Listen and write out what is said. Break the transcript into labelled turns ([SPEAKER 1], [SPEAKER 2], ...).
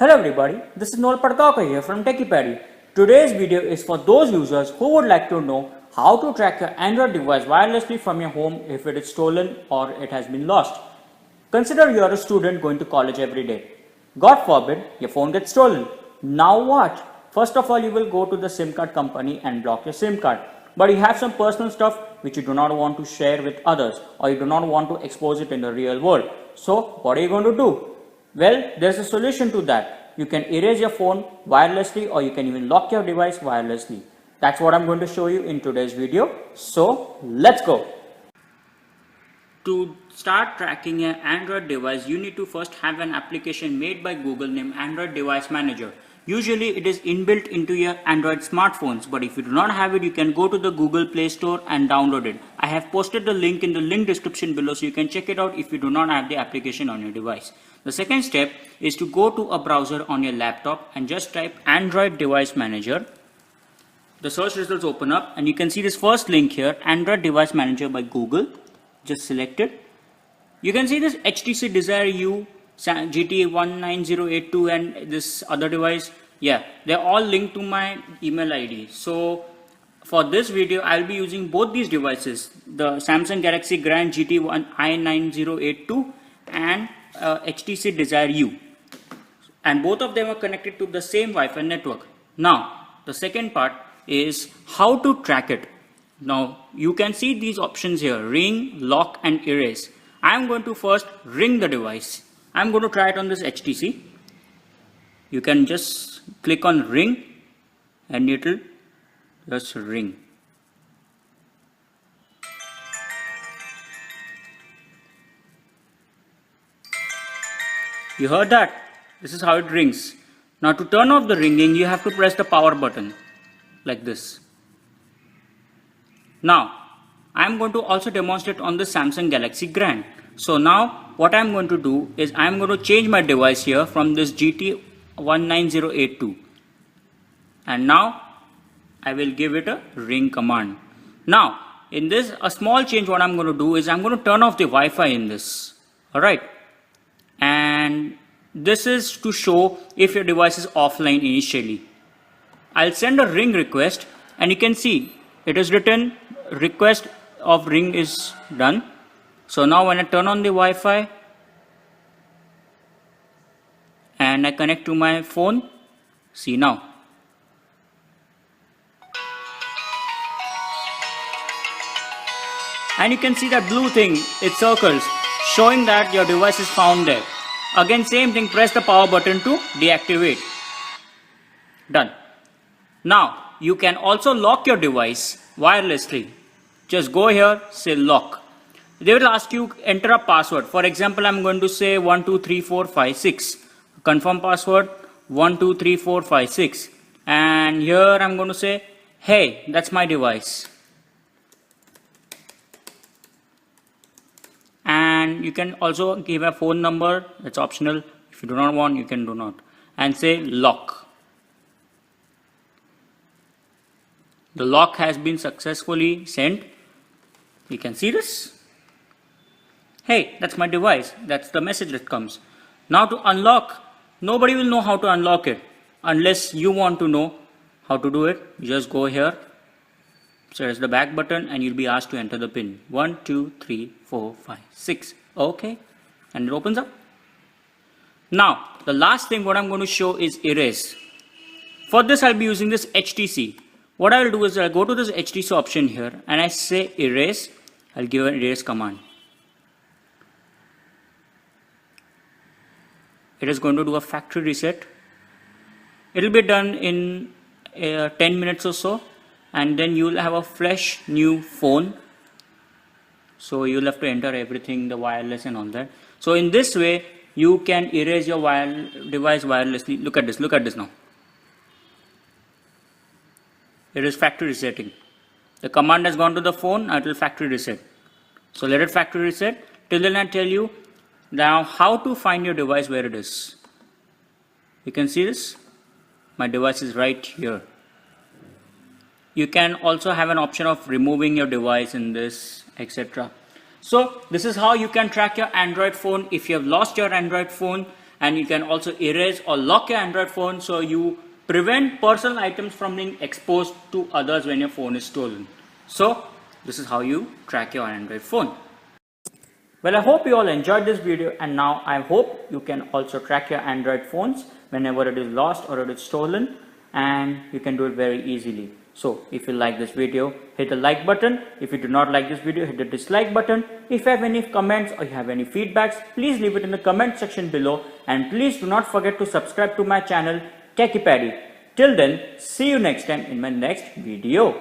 [SPEAKER 1] Hello everybody, this is Noel Padkaka here from Techipedia. Today's video is for those users who would like to know how to track your Android device wirelessly from your home if it is stolen or it has been lost. Consider you are a student going to college every day. God forbid your phone gets stolen. Now what? First of all, you will go to the SIM card company and block your SIM card. But you have some personal stuff which you do not want to share with others, or you do not want to expose it in the real world. So what are you going to do? Well, there's a solution to that. You can erase your phone wirelessly, or you can even lock your device wirelessly. That's what I'm going to show you in today's video. So let's go. To start tracking your Android device, you need to first have an application made by Google named Android Device Manager. Usually it is inbuilt into your Android smartphones, but if you do not have it, you can go to the Google Play Store and download it. I have posted the link in the link description below, so you can check it out if you do not have the application on your device. The second step is to go to a browser on your laptop and just type Android Device Manager. The search results open up and you can see this first link here, Android Device Manager by Google. Just select it. You can see this HTC Desire U, GT19082 and this other device. Yeah, they're all linked to my email ID. So for this video, I'll be using both these devices, the Samsung Galaxy Grand GT1i9082 and HTC Desire U. And both of them are connected to the same Wi-Fi network. Now, the second part is how to track it. Now, you can see these options here, ring, lock and erase. I'm going to first ring the device. I'm going to try it on this HTC. You can just click on ring and it will just ring. You heard that? This is how it rings. Now to turn off the ringing, you have to press the power button like this. Now, I'm going to also demonstrate on the Samsung Galaxy Grand. So now what I'm going to do is I'm going to change my device here from this GT19082. And now I will give it a ring command. Now, in this, a small change what I'm going to do is I'm going to turn off the Wi-Fi in this. Alright. And this is to show if your device is offline initially. I'll send a ring request and you can see it is written request of ring is done. So now when I turn on the Wi-Fi and I connect to my phone, see now. And you can see that blue thing, it circles, showing that your device is found there. Again, same thing, press the power button to deactivate. Done. Now, you can also lock your device wirelessly. Just go here, say lock. They will ask you enter a password. For example, I'm going to say 123456. Confirm password 123456. And here I'm going to say, hey, that's my device. And you can also give a phone number, that's optional. If you do not want, you can do not. And say lock. The lock has been successfully sent. You can see this. Hey, that's my device. That's the message that comes. Now to unlock, nobody will know how to unlock it unless you want to know how to do it. You just go here. So there's the back button and you'll be asked to enter the pin 1 2 3 4 5 6. Okay, and it opens up. Now the last thing what I'm going to show is erase. For this I'll be using this HTC. What I'll do is I'll go to this HTC option here and I say erase. I'll give an erase command. It is going to do a factory reset. It will be done in 10 minutes or so. And then you will have a fresh new phone. So you will have to enter everything, the wireless and all that. So in this way, you can erase your device wirelessly. Look at this now. It is factory resetting. The command has gone to the phone, it will factory reset. So let it factory reset. Till then I tell you now how to find your device where it is. You can see this. My device is right here. You can also have an option of removing your device in this, etc. So this is how you can track your Android phone if you have lost your Android phone. and you can also erase or lock your Android phone so you prevent personal items from being exposed to others when your phone is stolen. So this is how you track your Android phone. Well, I hope you all enjoyed this video, and now I hope you can also track your Android phones whenever it is lost or it is stolen, and you can do it very easily. So if you like this video, hit the like button. If you do not like this video, hit the dislike button. If you have any comments or you have any feedbacks, please leave it in the comment section below, and please do not forget to subscribe to my channel TechiePaddy. Till then, see you next time in my next video.